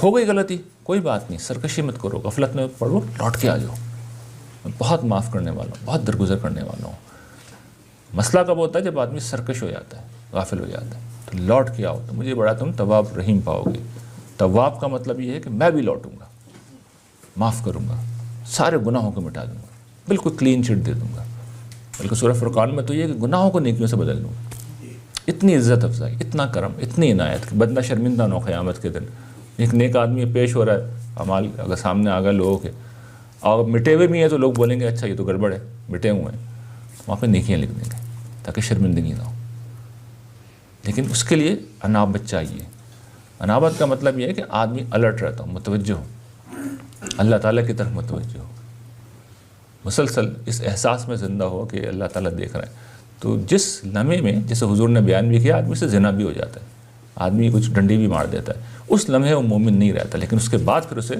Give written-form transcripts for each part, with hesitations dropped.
ہو گئی غلطی کوئی بات نہیں، سرکشی مت کرو، غفلت میں پڑھو، لوٹ کے آ جاؤ، میں بہت معاف کرنے والا ہوں، بہت درگزر کرنے والا ہوں۔ مسئلہ کب ہوتا ہے؟ جب آدمی سرکش ہو جاتا ہے، غافل ہو جاتا ہے، تو لوٹ کے آؤ، تو مجھے بڑا تم تواب رحیم پاؤ گے۔ تواب کا مطلب یہ ہے کہ میں بھی لوٹوں گا، معاف کروں گا، سارے گناہوں کو مٹا دوں گا، بالکل کلین چٹ دے دوں گا۔ بلکہ سورہ فرقان میں تو یہ ہے کہ گناہوں کو نیکیوں سے بدل دوں گا۔ اتنی عزت افزائی، اتنا کرم، اتنی عنایت کہ بندہ شرمندہ نہ ہو قیامت کے دن۔ ایک نیک آدمی پیش ہو رہا ہے، اعمال اگر سامنے آ گئے لوگوں کے، اور مٹے ہوئے بھی ہیں تو لوگ بولیں گے اچھا یہ تو گڑبڑ ہے، مٹے ہوئے ہیں، وہاں پہ نیکیاں لکھ دیں گے تاکہ شرمندگی نہ ہو۔ لیکن اس کے لیے انابت چاہیے۔ انابت کا مطلب یہ ہے کہ آدمی الرٹ رہتا ہو، متوجہ ہو، اللہ تعالیٰ کی طرف متوجہ ہو، مسلسل اس احساس میں زندہ ہو کہ اللہ تعالیٰ دیکھ رہا ہے۔ تو جس لمحے میں، جیسے حضور نے بیان بھی کیا، آدمی سے زنا بھی ہو جاتا ہے، آدمی کچھ ڈنڈی بھی مار دیتا ہے، اس لمحے وہ مومن نہیں رہتا، لیکن اس کے بعد پھر اسے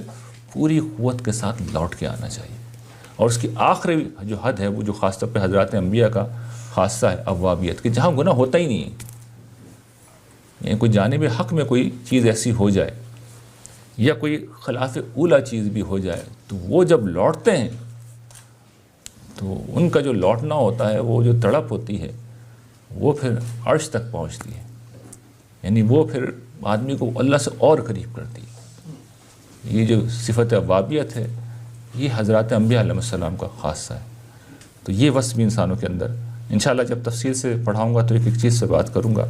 پوری قوت کے ساتھ لوٹ کے آنا چاہیے۔ اور اس کی آخری جو حد ہے، وہ جو خاص طور پہ حضرات انبیاء کا خاصہ ہے، اوابیت، کہ جہاں گناہ ہوتا ہی نہیں ہے، یعنی کوئی جانب حق میں کوئی چیز ایسی ہو جائے یا کوئی خلاف اولا چیز بھی ہو جائے، تو وہ جب لوٹتے ہیں تو ان کا جو لوٹنا ہوتا ہے، وہ جو تڑپ ہوتی ہے، وہ پھر عرش تک پہنچتی ہے، یعنی وہ پھر آدمی کو اللہ سے اور قریب کرتی ہے۔ یہ جو صفت اوابیت ہے، یہ حضرات انبیاء علیہ السلام کا خاصہ ہے۔ تو یہ وصف بھی انسانوں کے اندر، انشاءاللہ جب تفصیل سے پڑھاؤں گا تو ایک ایک چیز سے بات کروں گا۔